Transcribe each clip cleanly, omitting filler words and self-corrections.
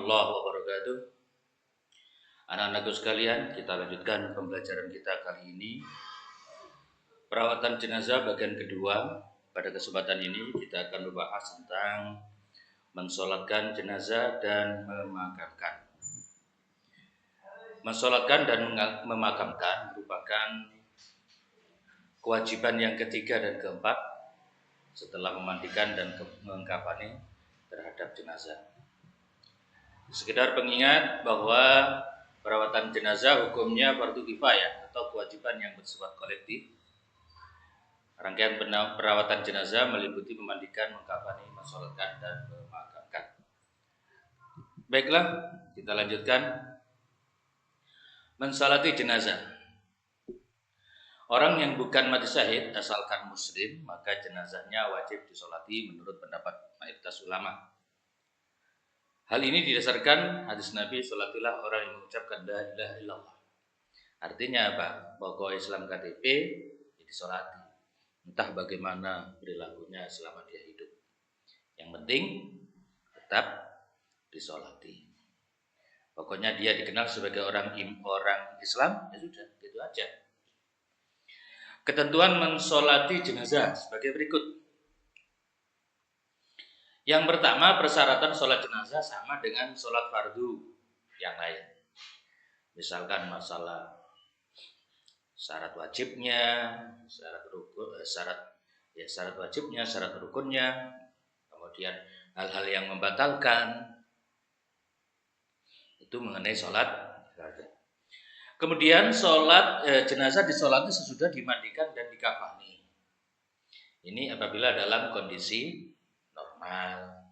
warahmatullahi wabarakatuh. Anak-anakku sekalian, kita lanjutkan pembelajaran kita kali ini. Perawatan jenazah bagian kedua. Pada kesempatan ini kita akan membahas tentang mensolatkan jenazah dan memakamkan. Mensolatkan dan memakamkan merupakan kewajiban yang ketiga dan keempat setelah memandikan dan mengkafani terhadap jenazah. Sekedar pengingat bahwa perawatan jenazah hukumnya fardu kifayah atau kewajiban yang bersifat kolektif. Rangkaian perawatan jenazah meliputi memandikan, mengkafani, mensolatkan, dan memakamkan. Baiklah, kita lanjutkan. Mensolati jenazah. Orang yang bukan mati syahid asalkan muslim, maka jenazahnya wajib disolati menurut pendapat mayoritas ulama. Hal ini didasarkan hadis Nabi, "Sholatilah orang yang mengucapkan la ilaha illallah." Artinya apa? Bahwa Islam KTP disolati. Entah bagaimana perilakunya selama dia hidup. Yang penting tetap disolati. Pokoknya dia dikenal sebagai orang Islam, ya sudah, gitu aja. Ketentuan mensolati jenazah sebagai berikut. Yang pertama, persyaratan sholat jenazah sama dengan sholat fardu yang lain. Misalkan masalah syarat wajibnya, syarat wajibnya, syarat rukunnya, kemudian hal-hal yang membatalkan, itu mengenai sholat jenazah. Kemudian sholat jenazah disolati sesudah dimandikan dan dikafani. Ini apabila dalam kondisi normal.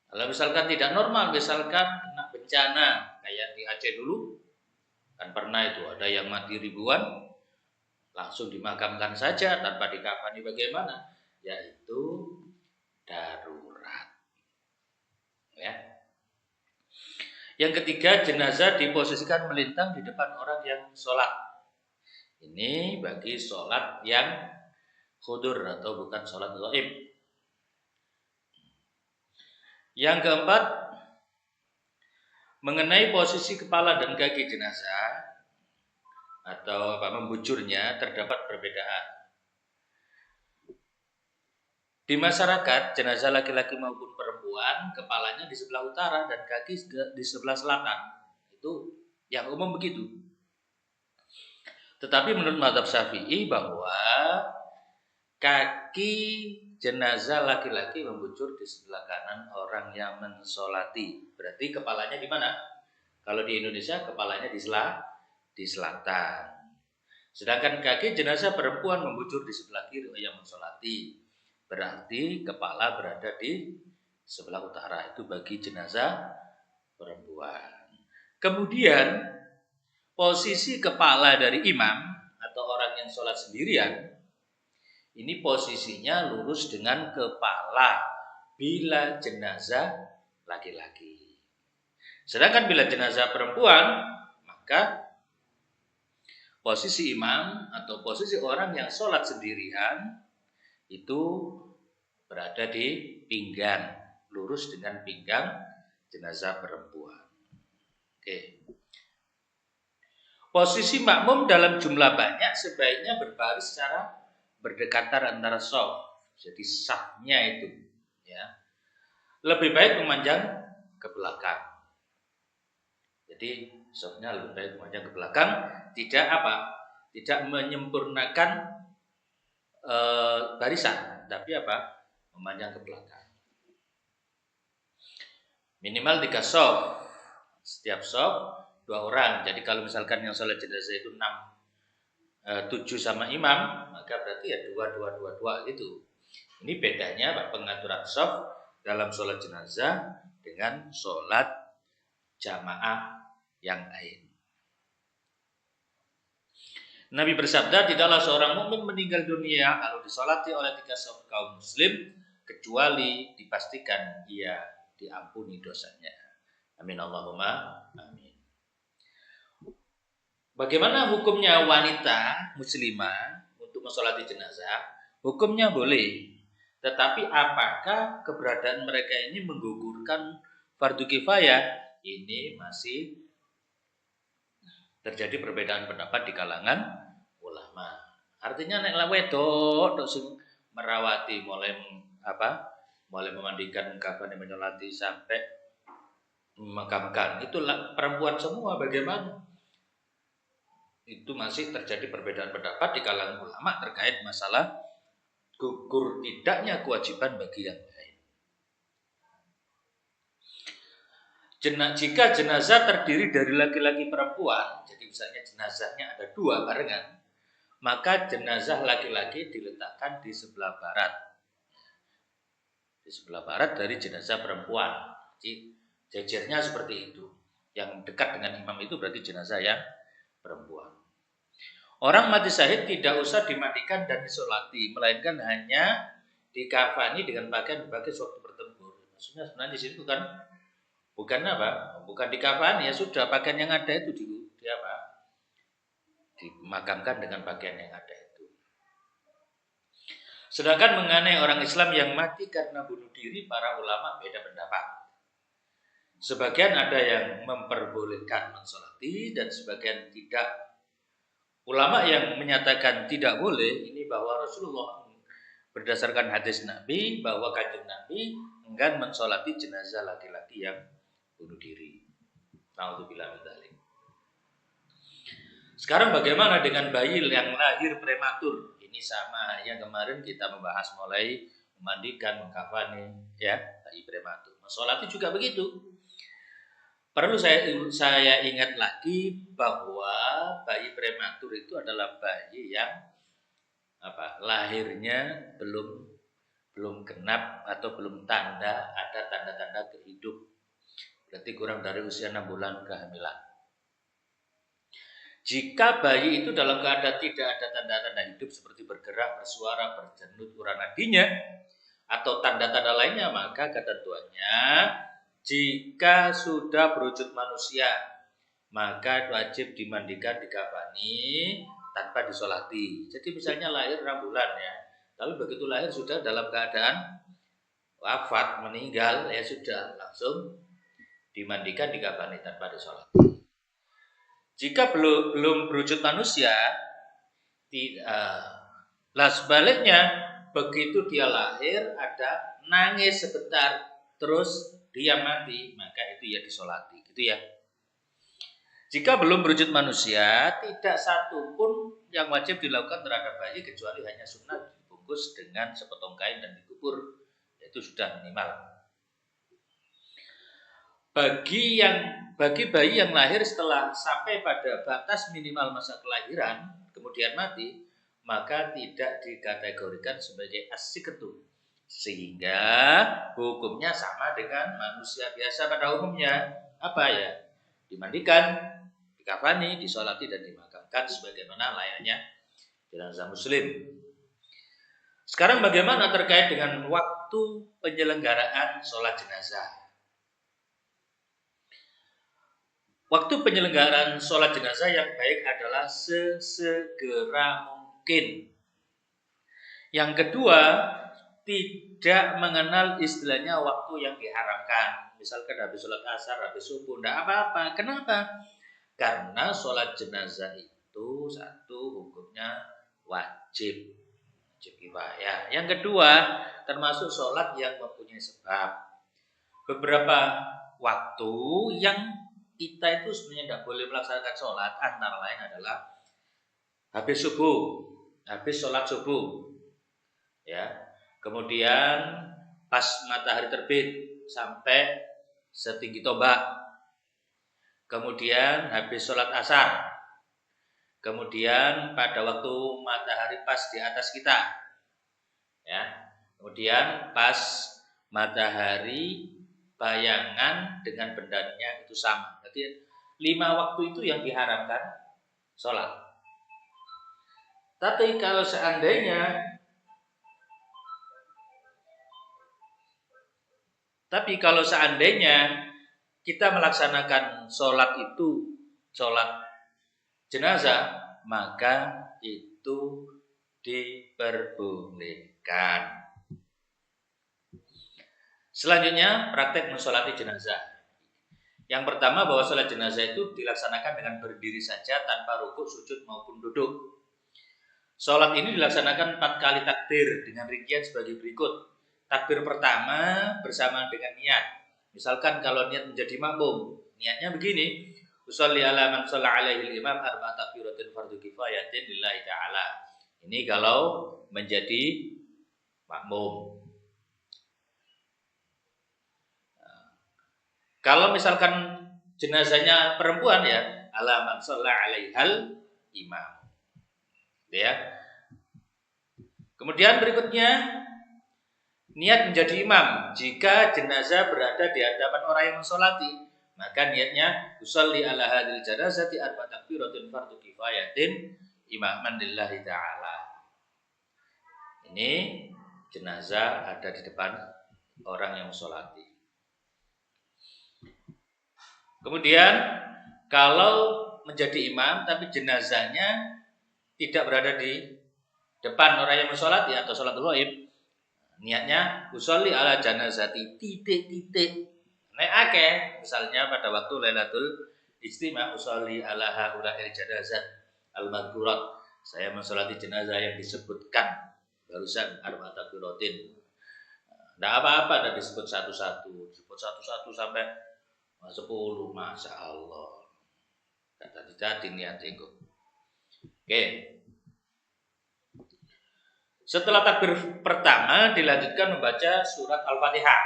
Kalau misalkan tidak normal, misalkan kena bencana kayak di Aceh dulu, kan pernah itu ada yang mati ribuan, langsung dimakamkan saja tanpa dikafani, bagaimana? Yaitu darurat. Ya. Yang ketiga, jenazah diposisikan melintang di depan orang yang sholat. Ini bagi sholat yang khudur atau bukan sholat ghaib. Yang keempat, mengenai posisi kepala dan kaki jenazah atau membujurnya terdapat perbedaan. Di masyarakat, jenazah laki-laki maupun perempuan kepalanya di sebelah utara dan kaki di sebelah selatan. Itu yang umum begitu. Tetapi menurut mazhab Syafi'i bahwa kaki jenazah laki-laki membujur di sebelah kanan orang yang mensolati. Berarti kepalanya di mana? Kalau di Indonesia kepalanya di selatan. Sedangkan kaki jenazah perempuan membujur di sebelah kiri yang mensolati. Berarti kepala berada di sebelah utara. Itu bagi jenazah perempuan. Kemudian posisi kepala dari imam atau orang yang sholat sendirian, ini posisinya lurus dengan kepala bila jenazah laki-laki. Sedangkan bila jenazah perempuan, maka posisi imam atau posisi orang yang sholat sendirian itu berada di pinggang, lurus dengan pinggang jenazah perempuan. Oke. Posisi makmum dalam jumlah banyak sebaiknya berbaris secara berdekatan antara shaf. Jadi sahnya itu ya. Lebih baik memanjang ke belakang. Jadi shafnya lebih baik memanjang ke belakang, tidak apa? Tidak menyempurnakan barisan, tapi apa? Memanjang ke belakang. Minimal 3 shaf. Setiap shaf 2 orang. Jadi kalau misalkan yang sholat jenazah itu 7 sama imam, maka berarti ya 2 gitu. Ini bedanya Pak, pengaturan shaf dalam sholat jenazah dengan sholat jamaah yang lain. Nabi bersabda, tidaklah seorang mukmin meninggal dunia kalau disolati oleh 3 shaf kaum muslim kecuali dipastikan ia diampuni dosanya. Amin Allahumma amin. Bagaimana hukumnya wanita muslimah untuk mensolati jenazah? Hukumnya boleh. Tetapi apakah keberadaan mereka ini menggugurkan fardu kifayah? ini masih terjadi perbedaan pendapat di kalangan ulama. Artinya nek wedok sing merawati mulai memandikan, mengkafani, menyolati sampai memakamkan, itu perempuan semua bagaimana? Itu masih terjadi perbedaan pendapat di kalangan ulama terkait masalah gugur tidaknya kewajiban bagi yang lain. Jika jenazah terdiri dari laki-laki perempuan, jadi misalnya jenazahnya ada 2 barengan, maka jenazah laki-laki diletakkan di sebelah barat. Di sebelah barat dari jenazah perempuan. Jadi jejernya seperti itu. Yang dekat dengan imam itu berarti jenazah yang perempuan. Orang mati syahid tidak usah dimandikan dan disolati, melainkan hanya dikafani dengan pakaian dipakai sewaktu bertempur. Maksudnya sebenarnya di situ kan bukan dikafani, ya sudah pakaian yang ada itu dimakamkan dengan pakaian yang ada itu. Sedangkan mengenai orang Islam yang mati karena bunuh diri, para ulama beda pendapat. Sebagian ada yang memperbolehkan mensolati dan sebagian tidak. Ulama yang menyatakan tidak boleh ini bahwa Rasulullah berdasarkan hadis Nabi bahwa kanjeng Nabi enggan mensolati jenazah laki-laki yang bunuh diri. Na'udzubillah min dzalik. Sekarang bagaimana dengan bayi yang lahir prematur? Ini sama yang kemarin kita membahas mulai memandikan, mengkafani, ya, bayi prematur. Mensolati juga begitu. Perlu saya ingat lagi bahwa bayi prematur itu adalah bayi yang lahirnya belum genap atau belum ada tanda-tanda kehidup. Berarti kurang dari usia 6 bulan kehamilan. Jika bayi itu dalam keadaan tidak ada tanda-tanda hidup seperti bergerak, bersuara, berjenut urang nadinya atau tanda-tanda lainnya, maka ketentuannya jika sudah berwujud manusia maka wajib dimandikan, dikafani tanpa disolati. Jadi misalnya lahir 6 bulan ya, tapi begitu lahir sudah dalam keadaan wafat, meninggal, ya sudah langsung dimandikan, dikafani tanpa disolati. Jika belum berwujud manusia, sebaliknya begitu dia lahir ada nangis sebentar terus dia mati, maka itu ya disolati, gitu ya. Jika belum berwujud manusia, tidak satu pun yang wajib dilakukan terhadap bayi kecuali hanya sunat dibungkus dengan sepotong kain dan dikubur, itu sudah minimal. Bagi bayi yang lahir setelah sampai pada batas minimal masa kelahiran kemudian mati, maka tidak dikategorikan sebagai as-siqtu, sehingga hukumnya sama dengan manusia biasa pada umumnya. Apa ya? Dimandikan, dikafani, disolati dan dimakamkan sebagaimana layaknya jenazah muslim. Sekarang bagaimana terkait dengan waktu penyelenggaraan sholat jenazah? Waktu penyelenggaraan sholat jenazah yang baik adalah sesegera mungkin. Yang kedua, tidak mengenal istilahnya waktu yang diharamkan. Misalkan habis sholat asar, habis subuh, tidak apa-apa. Kenapa? Karena sholat jenazah itu satu hukumnya wajib kifayah. Yang kedua, termasuk sholat yang mempunyai sebab. Beberapa waktu yang kita itu sebenarnya tidak boleh melaksanakan sholat, antara lain adalah habis subuh, habis sholat subuh, ya. Kemudian pas matahari terbit sampai setinggi tombak. Kemudian habis sholat asar. Kemudian pada waktu matahari pas di atas kita, ya. Kemudian pas matahari bayangan dengan bendanya itu sama. Jadi 5 waktu itu yang diharamkan sholat. Tapi kalau seandainya kita melaksanakan sholat itu sholat jenazah, maka itu diperbolehkan. Selanjutnya praktek mensolati jenazah. Yang pertama bahwa sholat jenazah itu dilaksanakan dengan berdiri saja tanpa rukuk, sujud maupun duduk. Sholat ini dilaksanakan 4 kali takbir dengan rincian sebagai berikut. Takbir pertama bersamaan dengan niat. Misalkan kalau niat menjadi makmum, niatnya begini: usolli ala man shalla alaihi imam arba'a takbiratin fardhu kifayatin lillahi ta'ala. Ini kalau menjadi makmum. Kalau misalkan jenazahnya perempuan ya, ala man shalla alaihal imam. Ya. Kemudian berikutnya niat menjadi imam. Jika jenazah berada di hadapan orang yang mensolati, maka niatnya usolli ala hadil janazati arba takbiratin fardhu kifayatin imaman lillahi ta'ala. Ini jenazah ada di depan orang yang mensolati. Kemudian kalau menjadi imam tapi jenazahnya tidak berada di depan orang yang mensolati atau sholatul ghaib, niatnya usolli ala janazati titik-titik. Nek akeh misalnya pada waktu Lailatul Ijtima usolli ala haula'il janazat al-madhkurat. Saya mensolati jenazah yang disebutkan barusan arba takbiratin. Tidak apa-apa ada disebut satu-satu, disebut satu-satu sampai 10, Masya Allah. Kata jadi niat itu. Oke. Setelah takbir pertama dilanjutkan membaca surat Al-Fatihah.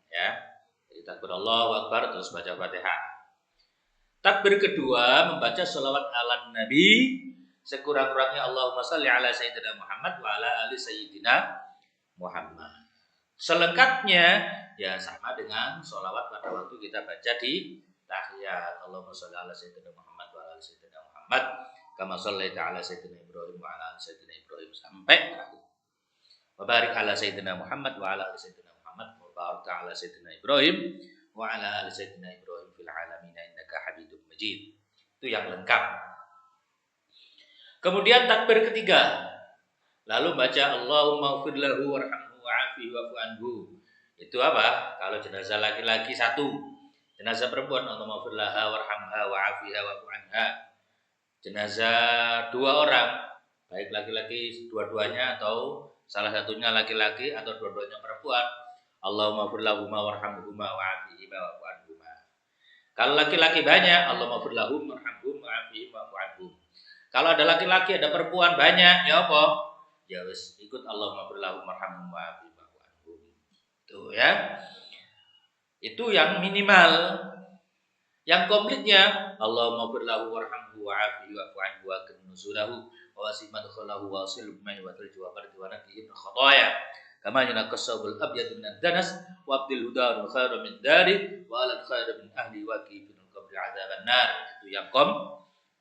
Ya. Jadi takbir Allahu Akbar terus baca Fatihah. Takbir kedua membaca sholawat ala Nabi sekurang-kurangnya Allahumma shalli ala sayyidina Muhammad wa ala ali sayyidina Muhammad. Selengkapnya ya sama dengan sholawat pada waktu kita baca di tahiyat. Allahumma sholli ala sayyidina Muhammad wa ala ali sayyidina Muhammad kama shallaita ala sayyidina Ibrahim wa ala ali sayyidina Ibrahim sampai terakhir. Wa barik ala sayyidina Muhammad wa ala ali sayyidina Muhammad wa barik ala sayyidina Ibrahim wa ala ali sayyidina Ibrahim fil alamin innaka Hamidum Majid. Itu yang lengkap. Kemudian takbir ketiga lalu baca Allahumma ighfir lahu warhamhu wa'afihi wa'fu anhu. Itu apa? Kalau jenazah laki-laki 1, jenazah perempuan Allahumma ighfir laha warhamha wa'afiha wa'fu anha. Jenazah 2 orang, baik laki-laki dua-duanya atau salah satunya laki-laki atau dua-duanya perempuan, Allahumma ighfir lahuma warhamhuma wa'afihima wa'fu anhuma. Kalau laki-laki banyak, Allahumma ighfir lahum warhamhum wa'afihim wa'fu anhum. Kalau ada laki-laki ada perempuan banyak, ya apa? Ya wis ikut Allahumma ighfir lahum warhamhum wa'afihim wa'fu anhum. Itu ya. Itu yang minimal. Yang komplitnya Allahumma ighfir lahu warhamhu wa'afihi wa'fu anhu wa qim nuzulahu wa wasi' madkhalahu wa wasil bima'i wa tarji wa bardi wa naqihi min khataaya kama yunaqqas sabul abyad min ad-danas wa abdil huda khairan min dari wa alal khairan min ahli wa qifil qabri adzaban nar. Itu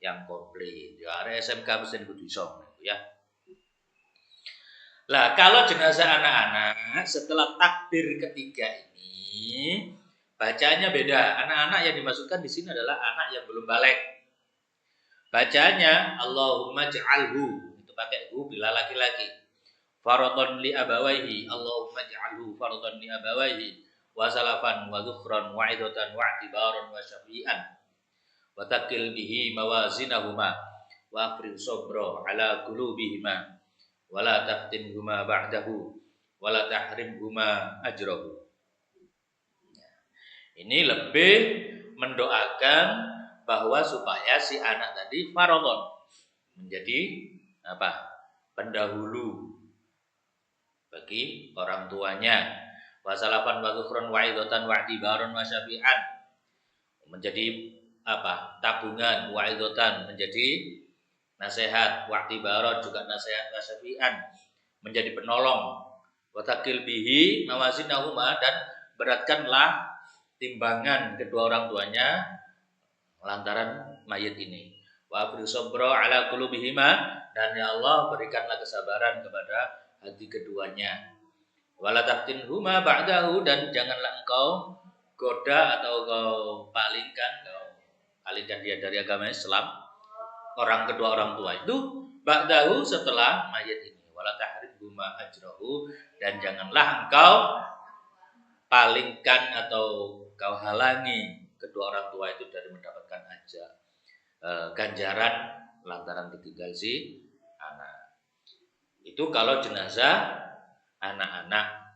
yang komplit. Ya are SMK mesti kudu iso ya. Lah kalau jenazah anak-anak setelah takbir ketiga ini bacanya beda. Anak-anak yang dimasukkan di sini adalah anak yang belum balik. Bacanya Allahumma ja'alhu, itu pakai hu bila laki-laki. Faradhan li abawaihi, Allahumma ja'alhu faradhan li abawaihi wa salafan wa dhukhran wa idatan wa i'tibaran wa syafi'an wa taqil bihi mawazinahuma wa afrid sabra ala qulubihima wa la taftinhuma ba'dahu wa la tahrimhuma ajrahu. Ini lebih mendoakan bahwa supaya si anak tadi faradhon menjadi apa? Pendahulu bagi orang tuanya. Wasalafan wa dhukhran wa idatan wa i'tibaran wa syafi'an. Menjadi apa? Tabungan, wa idatan menjadi nasihat, wa i'tibaran juga nasihat wa syafi'an menjadi penolong. Wa taqil bihi mawazinahuma dan beratkanlah timbangan kedua orang tuanya lantaran mayit ini. Wa afri sabra ala qulubihima, dan ya Allah berikanlah kesabaran kepada hati keduanya. Wala taftinhuma ba'dahu, dan janganlah engkau goda atau kau palingkan dia dari agama Islam, kedua orang tua itu ba'dahu setelah mayit ini. Wala tahrimhuma ajrahu, dan janganlah engkau palingkan atau kau halangi kedua orang tua itu dari mendapatkan ganjaran lantaran ditinggal si anak. Itu kalau jenazah anak-anak.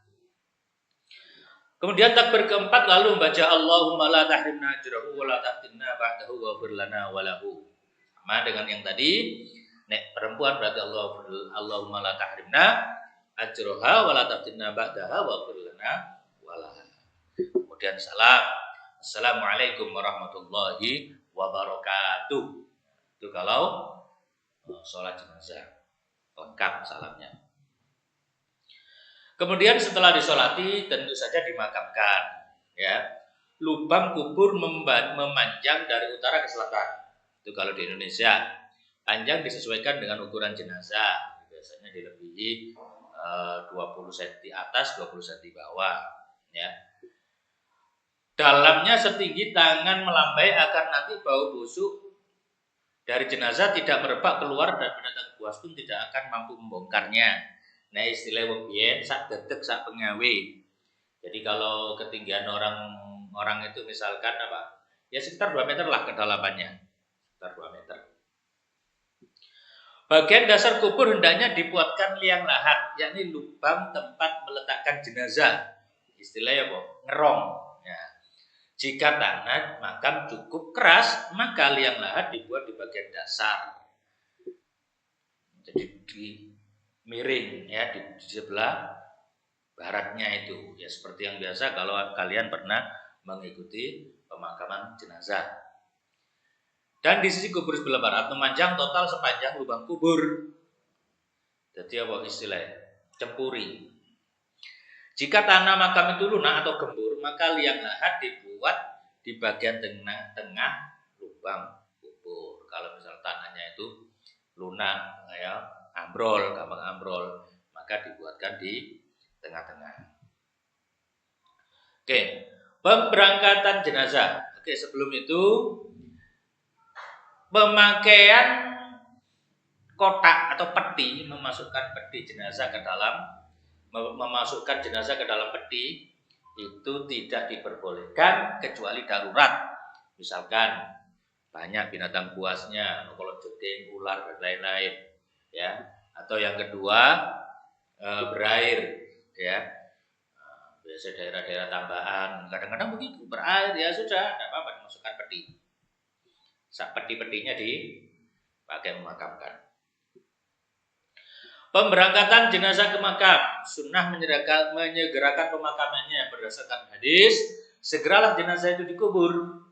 Kemudian takbir keempat lalu membaca Allahumma la tahrimna ajrahu wa la taftinna ba'dahu wa fir lana wa lahu. Sama dengan yang tadi, nek perempuan berarti Allahumma la tahrimna ajraha wa la taftinna ba'daha wa fir lana wa laha. Kemudian salam. Assalamualaikum warahmatullahi wabarakatuh. Itu kalau sholat jenazah lengkap salamnya. Kemudian setelah disolati tentu saja dimakamkan, ya. Lubang kubur memanjang dari utara ke selatan. Itu kalau di Indonesia. Panjang disesuaikan dengan ukuran jenazah. Biasanya dilebihi 20 cm atas, 20 cm bawah, ya. Dalamnya setinggi tangan melambai agar nanti bau busuk dari jenazah tidak merebak keluar dan binatang buas pun tidak akan mampu membongkarnya. Nah, istilah wong sak dedek sak pengawe. Jadi kalau ketinggian orang itu misalkan apa? Ya sekitar 2 meter lah kedalamannya. Sekitar 2 meter. Bagian dasar kubur hendaknya dibuatkan liang lahat, yakni lubang tempat meletakkan jenazah. Istilahnya apa? Ngerong. Ya. Jika tanah makam cukup keras, maka liang lahat dibuat di bagian dasar. Jadi miring ya di sebelah baratnya itu ya seperti yang biasa kalau kalian pernah mengikuti pemakaman jenazah. Dan di sisi kubur sebelah barat memanjang total sepanjang lubang kubur. Jadi apa istilahnya? Cempuri. Jika tanah makam itu lunak atau gembur, maka liang lahat dibuat di bagian tengah lubang kubur. Kalau misal tanahnya itu lunak ya, ambrol, gampang ambrol, maka dibuatkan di tengah-tengah. Oke, pemberangkatan jenazah. Oke, sebelum itu pemakaian kotak atau peti, memasukkan jenazah ke dalam peti itu tidak diperbolehkan kecuali darurat. Misalkan banyak binatang buasnya, kalau jeding, ular dan lain-lain. Ya, atau yang kedua berair, ya. Biasa daerah-daerah tambahan kadang-kadang begitu berair ya sudah, tidak apa-apa dimasukkan peti. Peti-petinya dipakai memakamkan. Pemberangkatan jenazah ke makam, sunnah menyegerakan pemakamannya berdasarkan hadis, segeralah jenazah itu dikubur.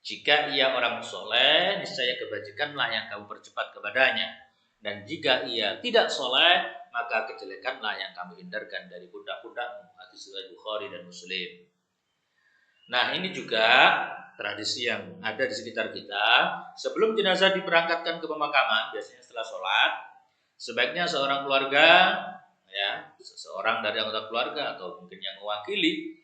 Jika ia orang soleh, niscaya kebajikanlah yang kamu percepat kepadanya. Dan jika ia tidak soleh, maka kejelekanlah yang kamu hindarkan dari pundak-pundakmu. Hadis riwayat Bukhari dan Muslim. Nah, ini juga tradisi yang ada di sekitar kita. Sebelum jenazah diberangkatkan ke pemakaman, biasanya setelah sholat, sebaiknya seorang keluarga, ya, seseorang dari anggota keluarga atau mungkin yang mewakili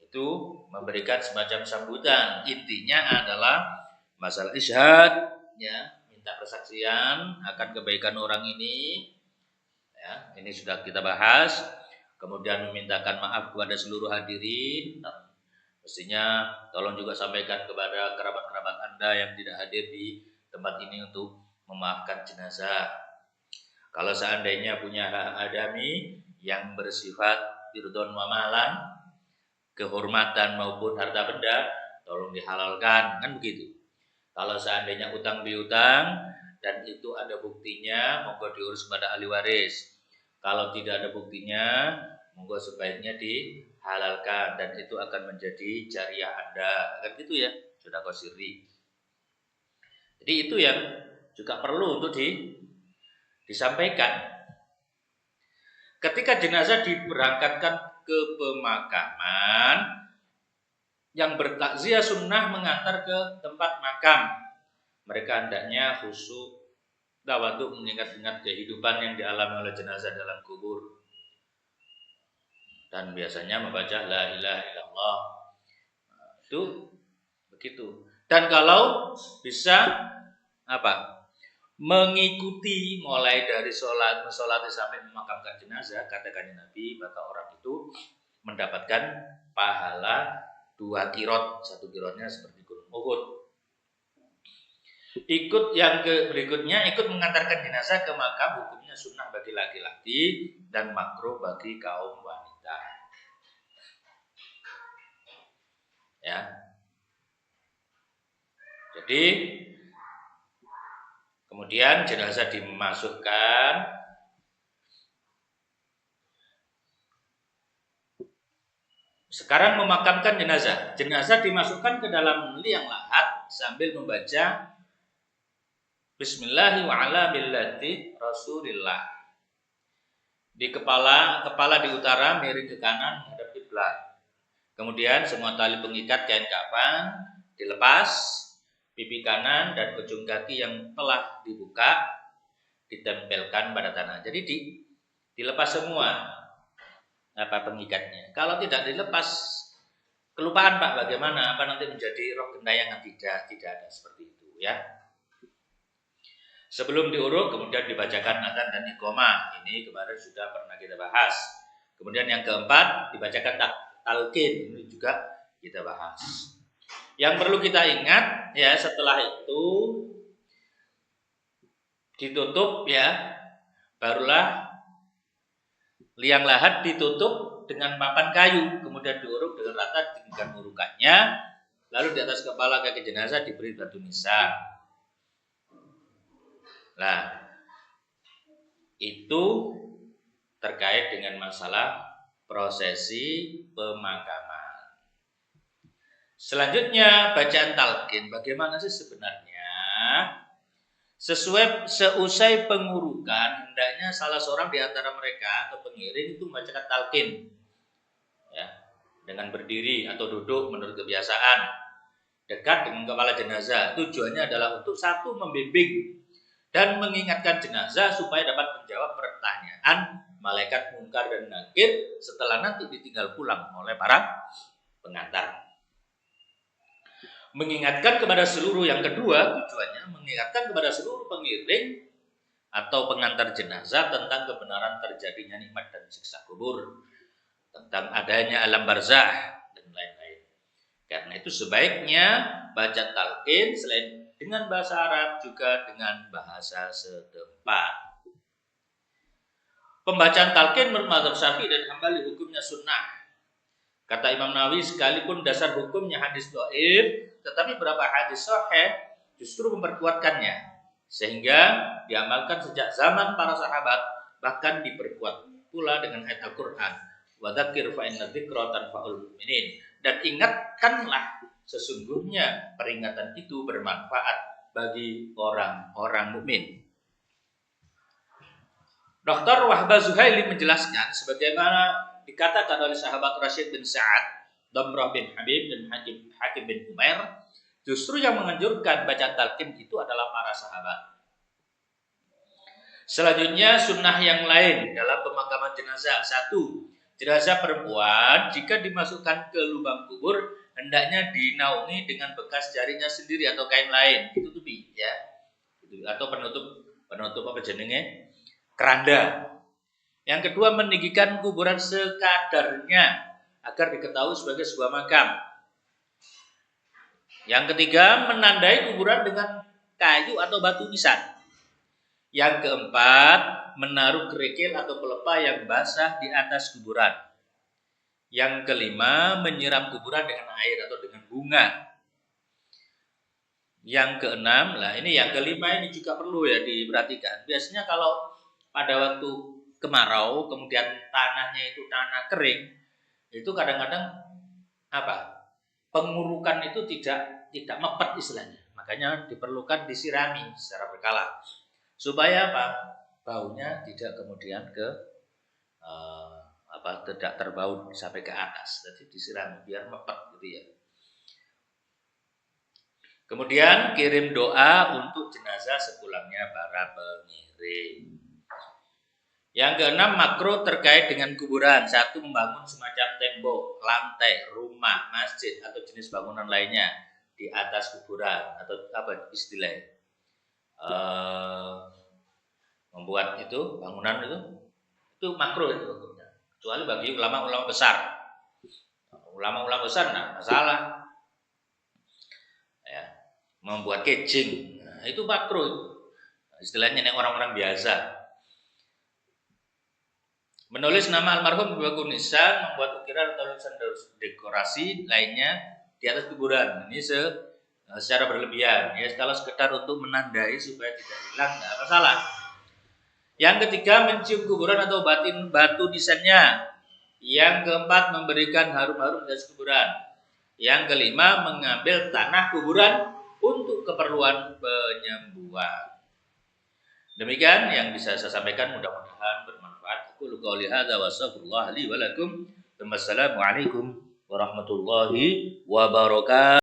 itu memberikan semacam sambutan. Intinya adalah masalah isyhad, ya. Minta persaksian akan kebaikan orang ini, ya, ini sudah kita bahas. Kemudian memintakan maaf kepada seluruh hadirin. Mestinya tolong juga sampaikan kepada kerabat-kerabat Anda yang tidak hadir di tempat ini untuk memaafkan jenazah. Kalau seandainya punya hak adami yang bersifat irdon wa malan, kehormatan maupun harta benda, tolong dihalalkan, kan begitu. Kalau seandainya utang piutang dan itu ada buktinya, monggo diurus pada ahli waris. Kalau tidak ada buktinya, monggo sebaiknya dihalalkan dan itu akan menjadi jariah Anda. Kan gitu ya, sedekah sirri. Jadi itu yang juga perlu untuk disampaikan. Ketika jenazah diberangkatkan ke pemakaman, yang bertakziah sunnah mengantar ke tempat makam. Mereka hendaknya khusyuk tawaduk mengingat-ingat kehidupan yang dialami oleh jenazah dalam kubur. Dan biasanya membaca la ilaha illallah. Itu begitu. Dan kalau bisa apa? Mengikuti mulai dari sholat sampai memakamkan jenazah, katakan Nabi, maka orang itu mendapatkan pahala 2 kirot, 1 kirotnya seperti gunung Uhud. Ikut yang berikutnya, ikut mengantarkan jenazah ke makam hukumnya sunnah bagi laki-laki dan makruh bagi kaum wanita. Ya. Jadi kemudian jenazah dimasukkan. Sekarang memakamkan jenazah. Jenazah dimasukkan ke dalam liang lahat sambil membaca Bismillahirrahmanirrahim wa ala millati Rasulillah. Di kepala di utara, miring ke kanan menghadap kiblat. Kemudian semua tali pengikat kain kafan dilepas, pipi kanan dan ujung kaki yang telah dibuka ditempelkan pada tanah. Jadi dilepas semua pengikatnya. Kalau tidak dilepas, kelupaan Pak bagaimana? Apa nanti menjadi roh gentayangan? Tidak ada seperti itu ya. Sebelum diuruk kemudian dibacakan adzan dan iqamah. Ini kemarin sudah pernah kita bahas. Kemudian yang keempat dibacakan talqin. Ini juga kita bahas. Yang perlu kita ingat ya, setelah itu ditutup ya, barulah liang lahat ditutup dengan papan kayu, kemudian diuruk dengan rata dengan urukannya, lalu di atas kepala kaki jenazah diberi batu nisan. Nah, itu terkait dengan masalah prosesi pemakaman. Selanjutnya bacaan talqin. Bagaimana sih sebenarnya? Seusai pengurukan, hendaknya salah seorang di antara mereka atau pengiring itu membacakan talqin, ya, dengan berdiri atau duduk menurut kebiasaan, dekat dengan kepala jenazah. Tujuannya adalah untuk satu, membimbing dan mengingatkan jenazah supaya dapat menjawab pertanyaan malaikat mungkar dan nakir setelah nanti ditinggal pulang oleh para pengantar. Mengingatkan kepada seluruh, yang kedua tujuannya mengingatkan kepada seluruh pengiring atau pengantar jenazah tentang kebenaran terjadinya nikmat dan siksa kubur, tentang adanya alam barzah dan lain-lain. Karena itu sebaiknya baca talqin selain dengan bahasa Arab juga dengan bahasa setempat. Pembacaan talqin menurut mazhab Syafi'i dan Hambali hukumnya sunnah. Kata Imam Nawawi, sekalipun dasar hukumnya hadis dhaif, tetapi beberapa hadis sahih justru memperkuatkannya, sehingga diamalkan sejak zaman para sahabat, bahkan diperkuat pula dengan ayat Al-Qur'an, wa dzakir fa inna dzikra tanfa'ul mu'minin, dan ingatkanlah sesungguhnya peringatan itu bermanfaat bagi orang-orang mukmin. Dr. Wahbah Zuhaili menjelaskan sebagaimana dikatakan oleh sahabat Rashid bin Sa'ad, Damrah bin Habib dan Hakim bin Umair, justru yang menganjurkan bacaan talqin itu adalah para sahabat. Selanjutnya sunnah yang lain dalam pemakaman jenazah. 1. Jenazah perempuan jika dimasukkan ke lubang kubur hendaknya dinaungi dengan bekas jarinya sendiri atau kain lain, ditutupi ya, atau penutup apa jenenge, keranda. Yang kedua, meninggikan kuburan sekadarnya agar diketahui sebagai sebuah makam. Yang ketiga, menandai kuburan dengan kayu atau batu nisan. Yang keempat, menaruh kerikil atau pelepah yang basah di atas kuburan. Yang kelima, menyiram kuburan dengan air atau dengan bunga. Yang keenam, yang kelima ini juga perlu ya diperhatikan. Biasanya kalau pada waktu kemarau, kemudian tanahnya itu tanah kering, itu kadang-kadang pengurukan itu tidak mepet istilahnya. Makanya diperlukan disirami secara berkala supaya baunya tidak kemudian tidak terbau sampai ke atas. Jadi disirami biar mepet gitu ya. Kemudian kirim doa untuk jenazah sepulangnya para pengiring. Yang keenam, makruh terkait dengan kuburan. 1. Membangun semacam tembok, lantai, rumah, masjid atau jenis bangunan lainnya di atas kuburan, atau istilahnya membuat itu bangunan itu makruh itu hukumnya. Kecuali bagi ulama-ulama besar. Ulama-ulama besar nah masalah. Ya, membuat catching, nah, itu makruh. Istilahnya nek orang-orang biasa. Menulis nama almarhum Bagus Nisan, membuat ukiran atau tulisan dekorasi lainnya di atas kuburan. Ini secara berlebihan. Ya, kalau sekedar untuk menandai supaya tidak hilang, tidak masalah. Yang ketiga, mencium kuburan atau batu nisannya. Yang keempat, memberikan harum-harum di atas kuburan. Yang kelima, mengambil tanah kuburan untuk keperluan penyembuhan. Demikian yang bisa saya sampaikan, mudah-mudahan bermanfaat. Aku qouli hadza wa astaghfirullah li wa lakum. Wassalamualaikum warahmatullahi wabarakatuh.